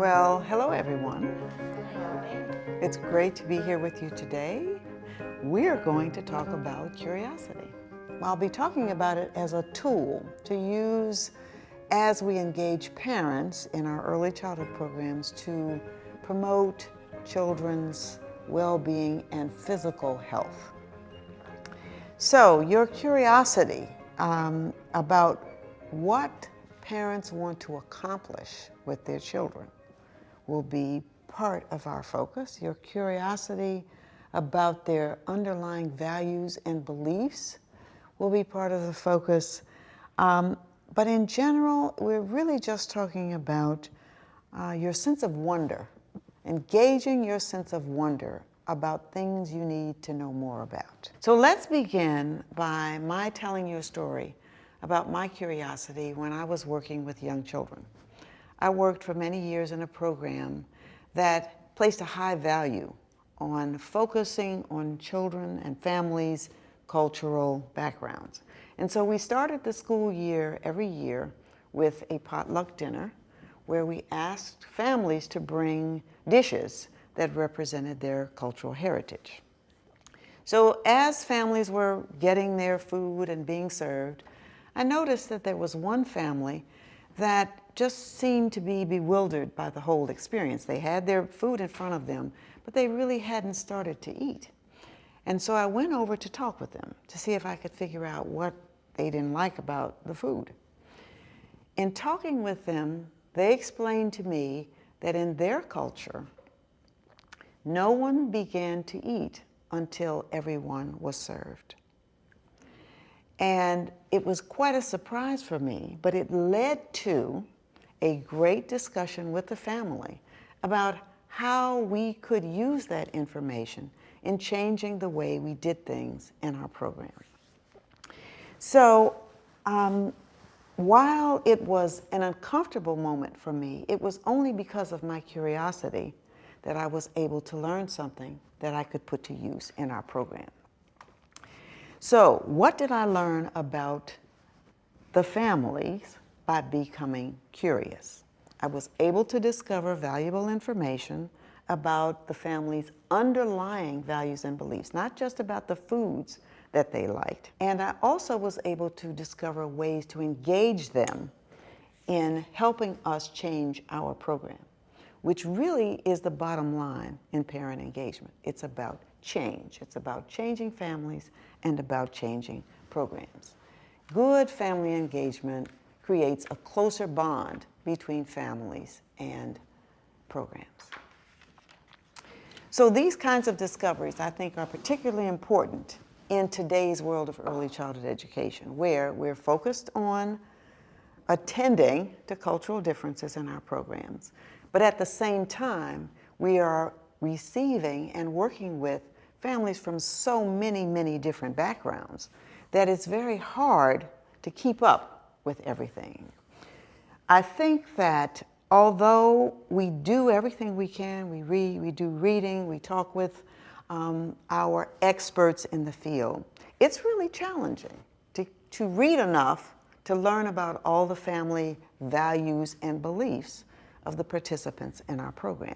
Well, hello everyone. It's great to be here with you today. We're going to talk about curiosity. I'll be talking about it as a tool to use as we engage parents in our early childhood programs to promote children's well-being and physical health. So your curiosity about what parents want to accomplish with their children will be part of our focus. Your curiosity about their underlying values and beliefs will be part of the focus. But in general, we're really just talking about your sense of wonder, engaging your sense of wonder about things you need to know more about. So let's begin by my telling you a story about my curiosity when I was working with young children. I worked for many years in a program that placed a high value on focusing on children and families' cultural backgrounds. And so we started the school year every year with a potluck dinner where we asked families to bring dishes that represented their cultural heritage. So as families were getting their food and being served, I noticed that there was one family that just seemed to be bewildered by the whole experience. They had their food in front of them, but they really hadn't started to eat. And so I went over to talk with them to see if I could figure out what they didn't like about the food. In talking with them, they explained to me that in their culture, no one began to eat until everyone was served. And it was quite a surprise for me, but it led to a great discussion with the family about how we could use that information in changing the way we did things in our program. So while it was an uncomfortable moment for me, it was only because of my curiosity that I was able to learn something that I could put to use in our program. So what did I learn about the families by becoming curious? I was able to discover valuable information about the family's underlying values and beliefs, not just about the foods that they liked. And I also was able to discover ways to engage them in helping us change our program, which really is the bottom line in parent engagement. It's about change. It's about changing families and about changing programs. Good family engagement creates a closer bond between families and programs. So these kinds of discoveries, I think, are particularly important in today's world of early childhood education, where we're focused on attending to cultural differences in our programs, but at the same time, we are receiving and working with families from so many, many different backgrounds that it's very hard to keep up with everything. I think that although we do everything we can, we read, we do reading, we talk with our experts in the field, it's really challenging to read enough to learn about all the family values and beliefs of the participants in our program.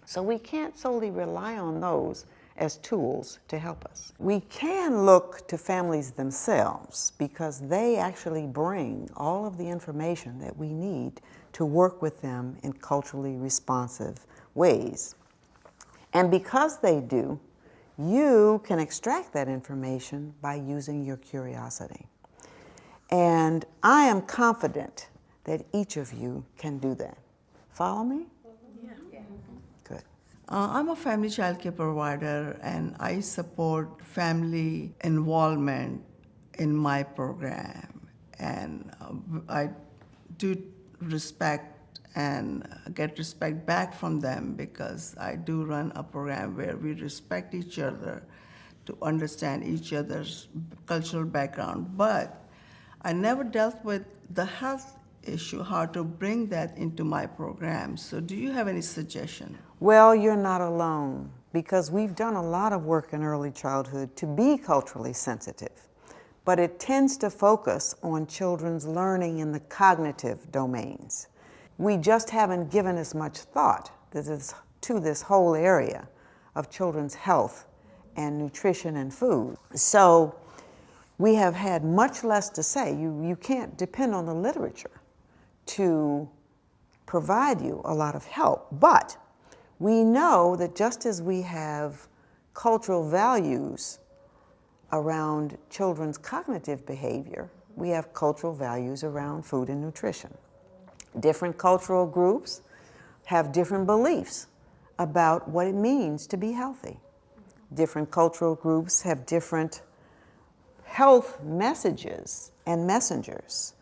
So we can't solely rely on those as tools to help us. We can look to families themselves because they actually bring all of the information that we need to work with them in culturally responsive ways. And because they do, you can extract that information by using your curiosity. And I am confident that each of you can do that. Follow me? Good. I'm a family child care provider and I support family involvement in my program. And I do respect and get respect back from them because I do run a program where we respect each other to understand each other's cultural background. But I never dealt with the health issue, how to bring that into my program. So do you have any suggestion? Well, you're not alone because we've done a lot of work in early childhood to be culturally sensitive, but it tends to focus on children's learning in the cognitive domains. we just haven't given as much thought to this whole area of children's health and nutrition and food. So we have had much less to say. You can't depend on the literature to provide you a lot of help. But we know that just as we have cultural values around children's cognitive behavior, we have cultural values around food and nutrition. Different cultural groups have different beliefs about what it means to be healthy. Different cultural groups have different health messages and messengers.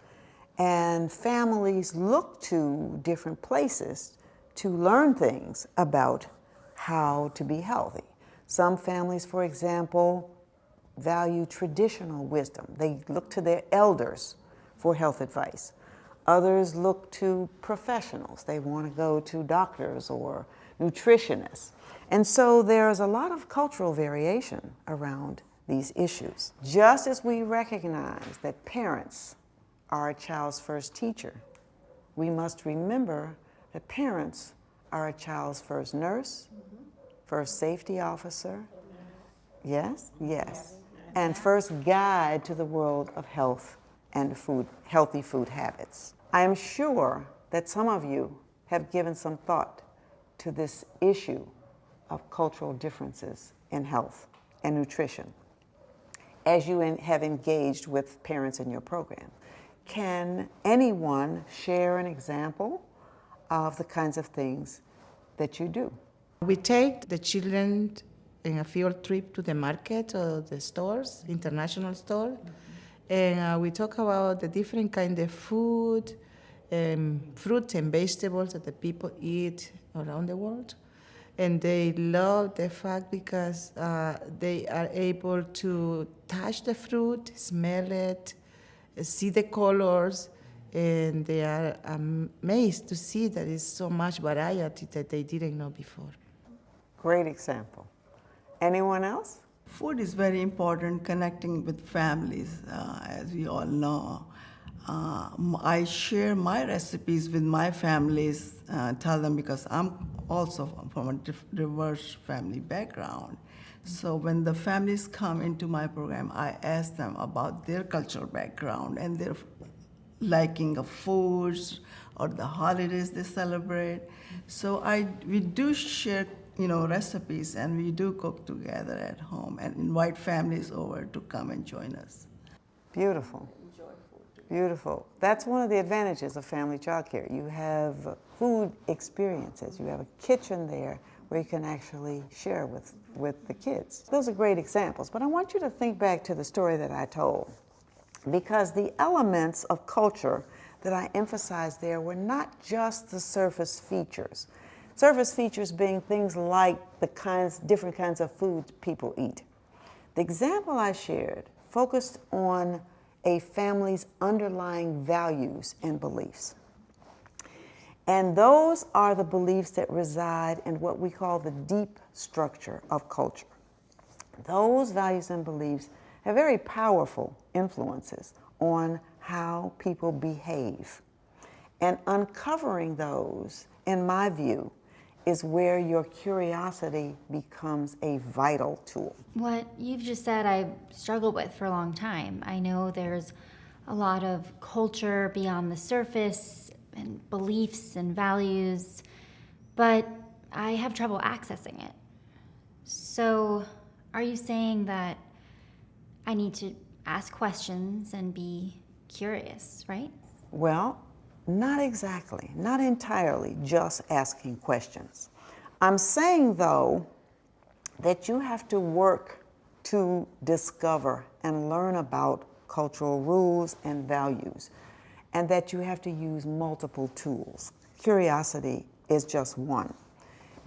And families look to different places to learn things about how to be healthy. Some families, for example, value traditional wisdom. They look to their elders for health advice. Others look to professionals. They want to go to doctors or nutritionists. And so there's a lot of cultural variation around these issues. Just as we recognize that parents are a child's first teacher, we must remember that parents are a child's first nurse, first safety officer, yes, and first guide to the world of health and food, healthy food habits. I am sure that some of you have given some thought to this issue of cultural differences in health and nutrition as you have engaged with parents in your program. Can anyone share an example of the kinds of things that you do? We take the children in a field trip to the market or the stores, international store, and we talk about the different kind of food, fruits and vegetables that the people eat around the world. And they love the fact because they are able to touch the fruit, smell it, see the colors, and they are amazed to see that there's so much variety that they didn't know before. Great example. Anyone else? Food is very important, connecting with families, as we all know. I share my recipes with my families, tell them, because I'm also from a diverse family background. So when the families come into my program, I ask them about their cultural background and their liking of foods or the holidays they celebrate. So we do share recipes, and we do cook together at home and invite families over to come and join us. Beautiful. Beautiful. That's one of the advantages of family childcare. You have food experiences. You have a kitchen there where you can actually share with the kids. Those are great examples, but I want you to think back to the story that I told, because the elements of culture that I emphasized there were not just the surface features. Surface features being things like the different kinds of foods people eat. The example I shared focused on a family's underlying values and beliefs. And those are the beliefs that reside in what we call the deep structure of culture. Those values and beliefs have very powerful influences on how people behave. And uncovering those, in my view, is where your curiosity becomes a vital tool. What you've just said, I've struggled with for a long time. I know there's a lot of culture beyond the surface and beliefs and values, but I have trouble accessing it. So are you saying that I need to ask questions and be curious, right? Well, not exactly, not entirely just asking questions. I'm saying, though, that you have to work to discover and learn about cultural rules and values, and that you have to use multiple tools. Curiosity is just one,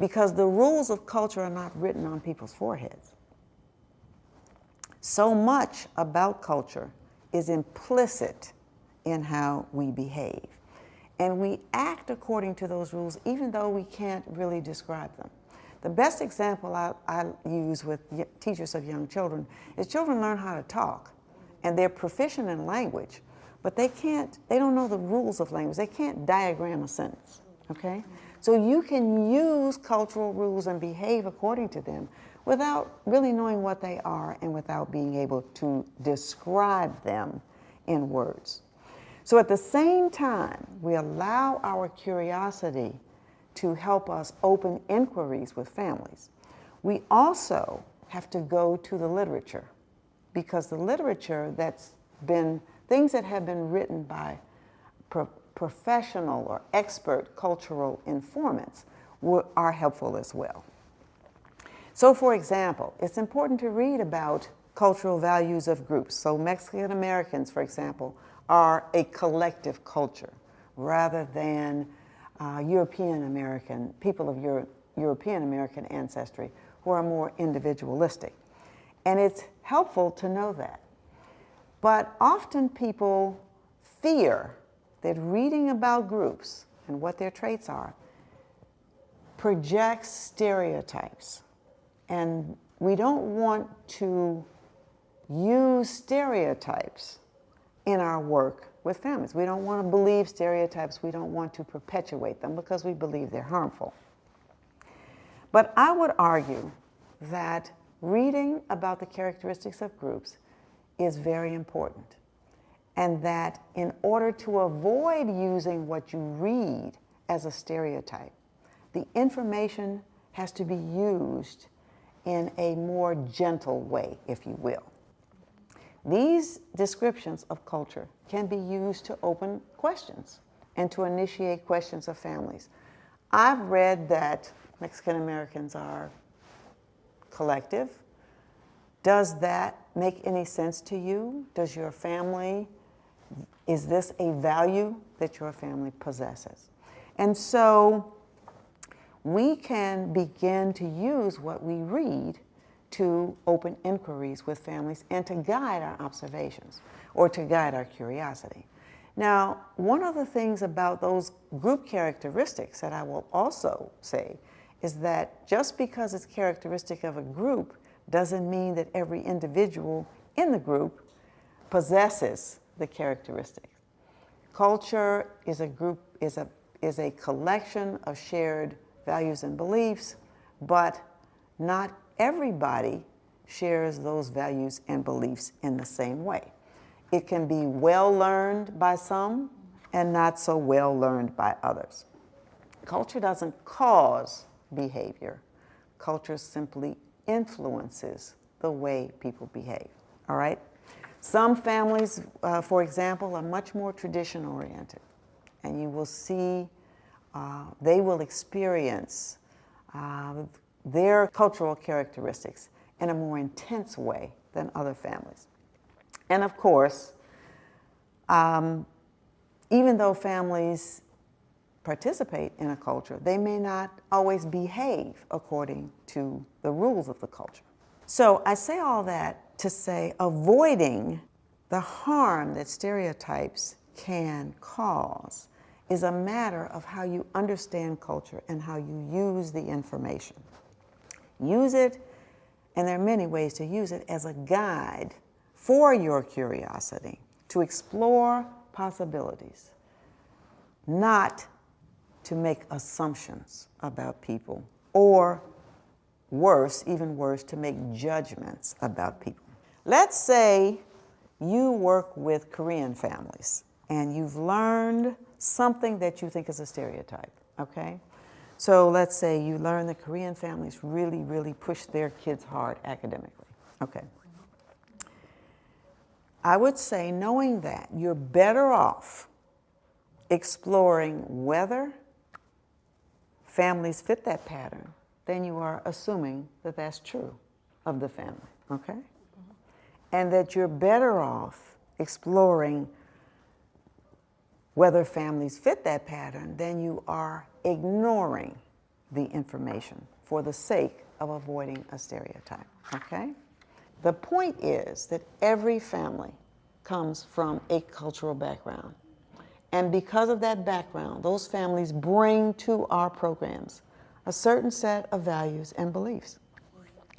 because the rules of culture are not written on people's foreheads. So much about culture is implicit in how we behave. And we act according to those rules, even though we can't really describe them. The best example I use with teachers of young children is children learn how to talk, and they're proficient in language, but they don't know the rules of language. They can't diagram a sentence, okay? So you can use cultural rules and behave according to them without really knowing what they are and without being able to describe them in words. So at the same time, we allow our curiosity to help us open inquiries with families. We also have to go to the literature, because the literature things that have been written by professional or expert cultural informants are helpful as well. So for example, it's important to read about cultural values of groups. So Mexican Americans, for example, are a collective culture rather than European American, people of European American ancestry who are more individualistic. And it's helpful to know that. But often people fear that reading about groups and what their traits are projects stereotypes. And we don't want to use stereotypes in our work with families. We don't want to believe stereotypes. We don't want to perpetuate them because we believe they're harmful. But I would argue that reading about the characteristics of groups is very important, and that in order to avoid using what you read as a stereotype, the information has to be used in a more gentle way, if you will. These descriptions of culture can be used to open questions and to initiate questions of families. I've read that Mexican Americans are collective. Does that make any sense to you? Does your family, is this a value that your family possesses? And so we can begin to use what we read to open inquiries with families and to guide our observations or to guide our curiosity. Now, one of the things about those group characteristics that I will also say is that just because it's characteristic of a group doesn't mean that every individual in the group possesses the characteristics. Culture is a collection of shared values and beliefs, but not everybody shares those values and beliefs in the same way. It can be well learned by some and not so well learned by others. Culture doesn't cause behavior. Culture simply influences the way people behave, all right? Some families, for example, are much more tradition oriented, and you will see they will experience their cultural characteristics in a more intense way than other families. And of course, even though families participate in a culture, they may not always behave according to the rules of the culture. So I say all that to say avoiding the harm that stereotypes can cause is a matter of how you understand culture and how you use the information. Use it, and there are many ways to use it, as a guide for your curiosity to explore possibilities, not to make assumptions about people, or worse, even worse, to make judgments about people. Let's say you work with Korean families and you've learned something that you think is a stereotype, okay? So let's say you learn that Korean families really, really push their kids hard academically, okay? I would say, knowing that, you're better off exploring whether families fit that pattern than you are assuming that that's true of the family, okay? And that you're better off exploring whether families fit that pattern than you are ignoring the information for the sake of avoiding a stereotype, okay? The point is that every family comes from a cultural background. And because of that background, those families bring to our programs a certain set of values and beliefs.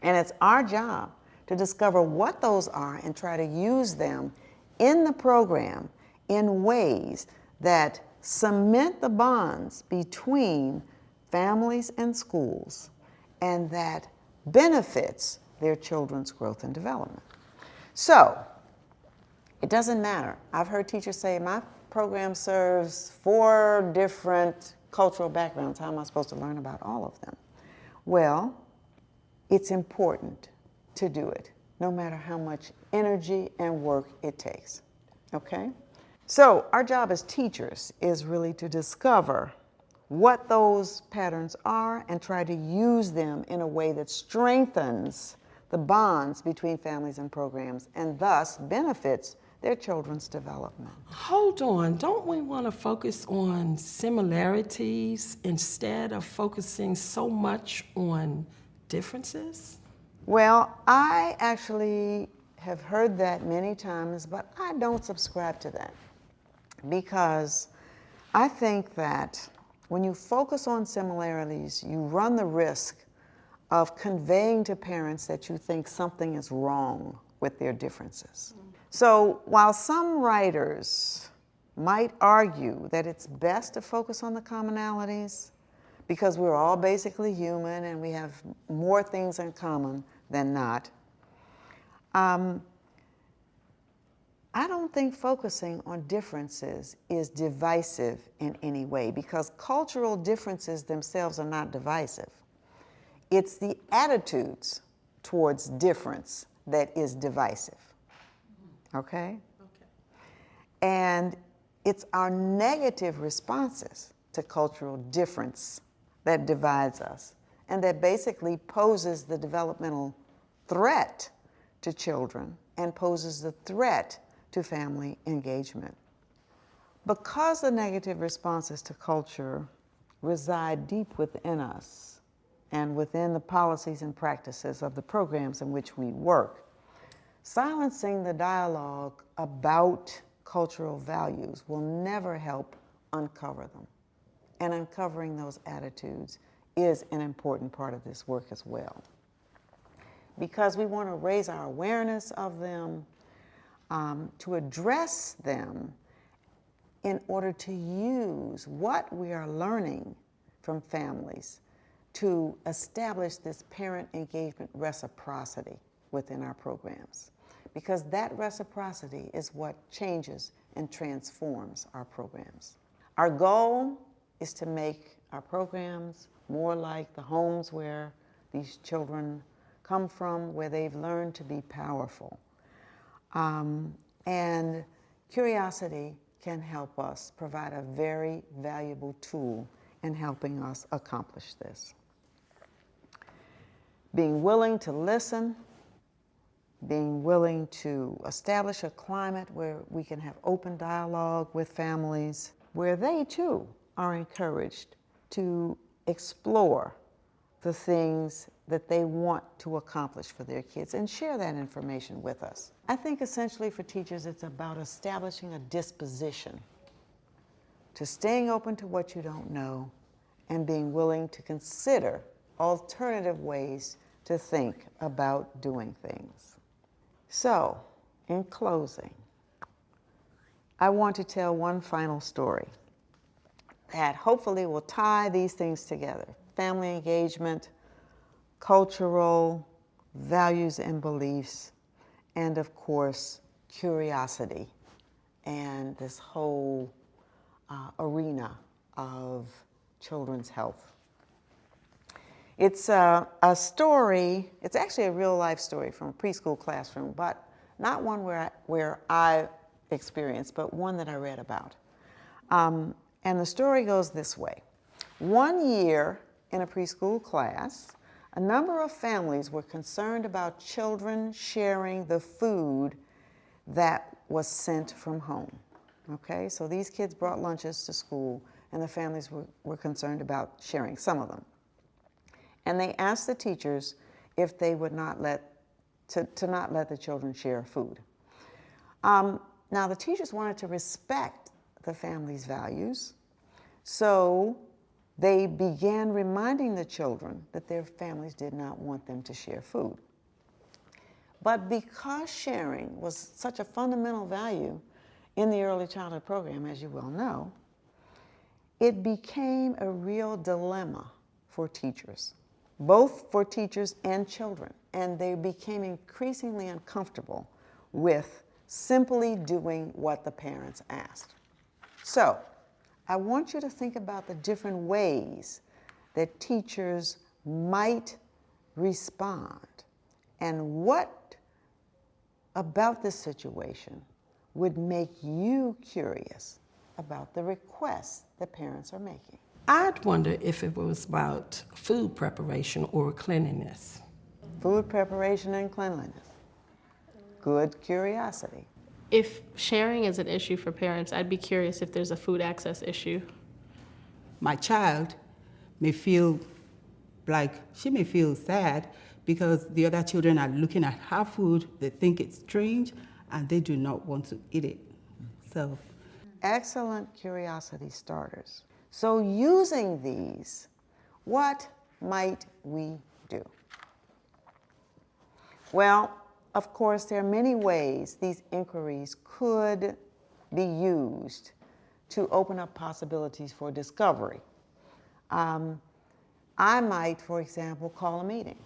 And it's our job to discover what those are and try to use them in the program in ways that cement the bonds between families and schools and that benefits their children's growth and development. So, it doesn't matter. I've heard teachers say, my program serves 4 different cultural backgrounds. How am I supposed to learn about all of them? Well, it's important to do it, no matter how much energy and work it takes, okay? So our job as teachers is really to discover what those patterns are and try to use them in a way that strengthens the bonds between families and programs and thus benefits their children's development. Hold on, don't we want to focus on similarities instead of focusing so much on differences? Well, I actually have heard that many times, but I don't subscribe to that because I think that when you focus on similarities, you run the risk of conveying to parents that you think something is wrong with their differences. So while some writers might argue that it's best to focus on the commonalities because we're all basically human and we have more things in common than not, I don't think focusing on differences is divisive in any way because cultural differences themselves are not divisive. It's the attitudes towards difference that is divisive. Okay? And it's our negative responses to cultural difference that divides us and that basically poses the developmental threat to children and poses the threat to family engagement. Because the negative responses to culture reside deep within us and within the policies and practices of the programs in which we work, silencing the dialogue about cultural values will never help uncover them. And uncovering those attitudes is an important part of this work as well. Because we want to raise our awareness of them, to address them in order to use what we are learning from families to establish this parent engagement reciprocity within our programs. Because that reciprocity is what changes and transforms our programs. Our goal is to make our programs more like the homes where these children come from, where they've learned to be powerful. And curiosity can help us provide a very valuable tool in helping us accomplish this. Being willing to listen, being willing to establish a climate where we can have open dialogue with families, where they too are encouraged to explore the things that they want to accomplish for their kids and share that information with us. I think essentially for teachers it's about establishing a disposition to staying open to what you don't know and being willing to consider alternative ways to think about doing things. So, in closing, I want to tell one final story that hopefully will tie these things together: family engagement, cultural values and beliefs, and of course, curiosity and this whole arena of children's health. It's a story, it's actually a real life story from a preschool classroom, but not one where I experienced, but one that I read about. And the story goes this way. One year in a preschool class, a number of families were concerned about children sharing the food that was sent from home. Okay, so these kids brought lunches to school and the families were concerned about sharing some of them. And they asked the teachers if they would not let the children share food. Now the teachers wanted to respect the family's values, so they began reminding the children that their families did not want them to share food. But because sharing was such a fundamental value in the early childhood program, as you well know, it became a real dilemma for teachers, both for teachers and children, and they became increasingly uncomfortable with simply doing what the parents asked. So, I want you to think about the different ways that teachers might respond and what about this situation would make you curious about the requests that parents are making. I'd wonder if it was about food preparation or cleanliness. Food preparation and cleanliness. Good curiosity. If sharing is an issue for parents, I'd be curious if there's a food access issue. My child may feel like she may feel sad because the other children are looking at her food, they think it's strange, and they do not want to eat it. So, Excellent curiosity starters. So using these, what might we do? Well, of course, there are many ways these inquiries could be used to open up possibilities for discovery. I might, for example, call a meeting,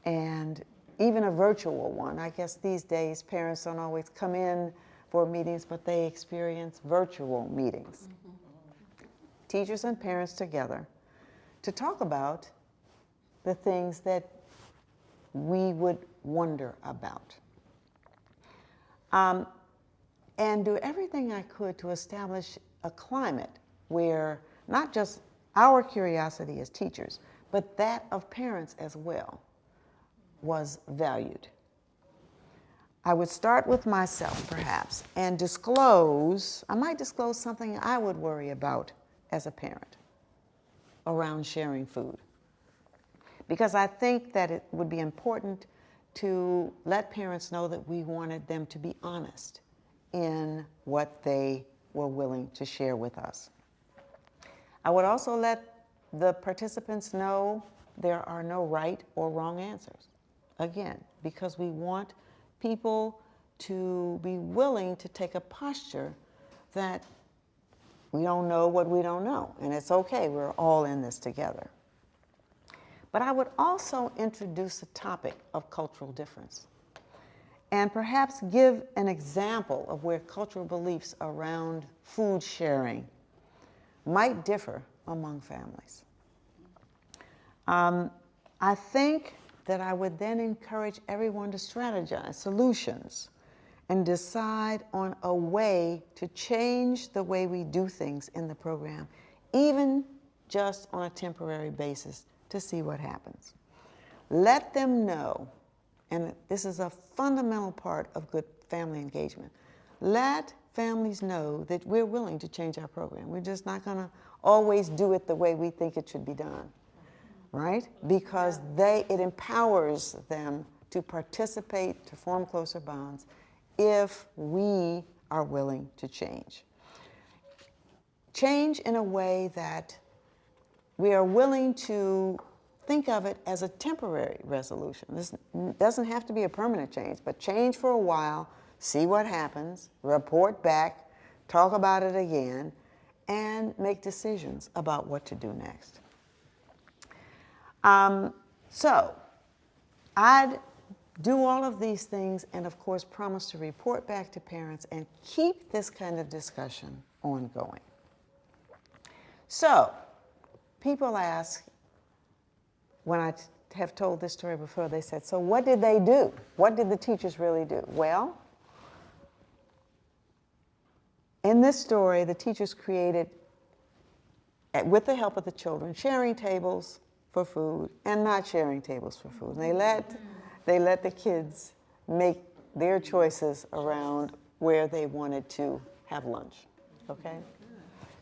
and even a virtual one. I guess these days parents don't always come in for meetings, but they experience virtual meetings. Teachers and parents together to talk about the things that we would wonder about. And do everything I could to establish a climate where not just our curiosity as teachers, but that of parents as well was valued. I would start with myself, perhaps, and I might disclose something I would worry about as a parent around sharing food. Because I think that it would be important to let parents know that we wanted them to be honest in what they were willing to share with us. I would also let the participants know there are no right or wrong answers. Again, because we want people to be willing to take a posture that we don't know what we don't know, and it's okay, we're all in this together. But I would also introduce the topic of cultural difference and perhaps give an example of where cultural beliefs around food sharing might differ among families. I think that I would then encourage everyone to strategize solutions and decide on a way to change the way we do things in the program, even just on a temporary basis, to see what happens. Let them know, and this is a fundamental part of good family engagement, let families know that we're willing to change our program. We're just not going to always do it the way we think it should be done, right? Because it empowers them to participate, to form closer bonds, if we are willing to change. Change in a way that we are willing to think of it as a temporary resolution. This doesn't have to be a permanent change, but change for a while, see what happens, report back, talk about it again, and make decisions about what to do next. So I'd do all of these things and, of course, promise to report back to parents and keep this kind of discussion ongoing. So people ask, when I have told this story before, they said, so what did they do? What did the teachers really do? Well, in this story, the teachers created, with the help of the children, sharing tables for food and not sharing tables for food. And they let the kids make their choices around where they wanted to have lunch, okay?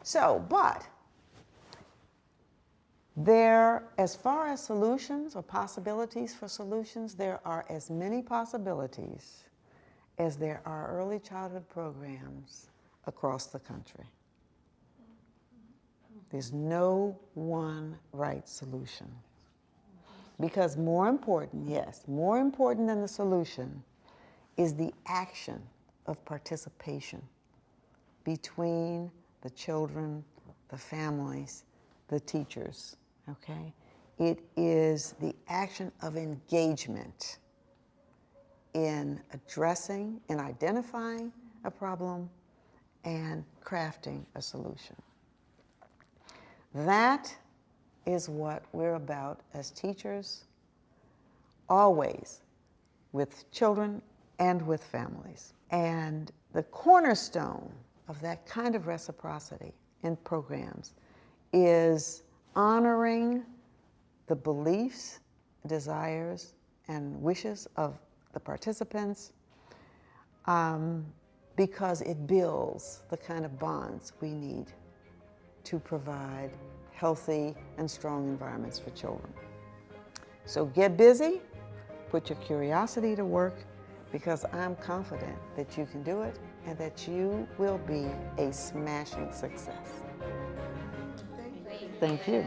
So, but as far as solutions or possibilities for solutions, there are as many possibilities as there are early childhood programs across the country. There's no one right solution. Because more important than the solution is the action of participation between the children, the families, the teachers, okay? It is the action of engagement in addressing and identifying a problem and crafting a solution. That is what we're about as teachers, always, with children and with families. And the cornerstone of that kind of reciprocity in programs is honoring the beliefs, desires, and wishes of the participants, because it builds the kind of bonds we need to provide healthy and strong environments for children. So get busy, put your curiosity to work, because I'm confident that you can do it and that you will be a smashing success. Thank you.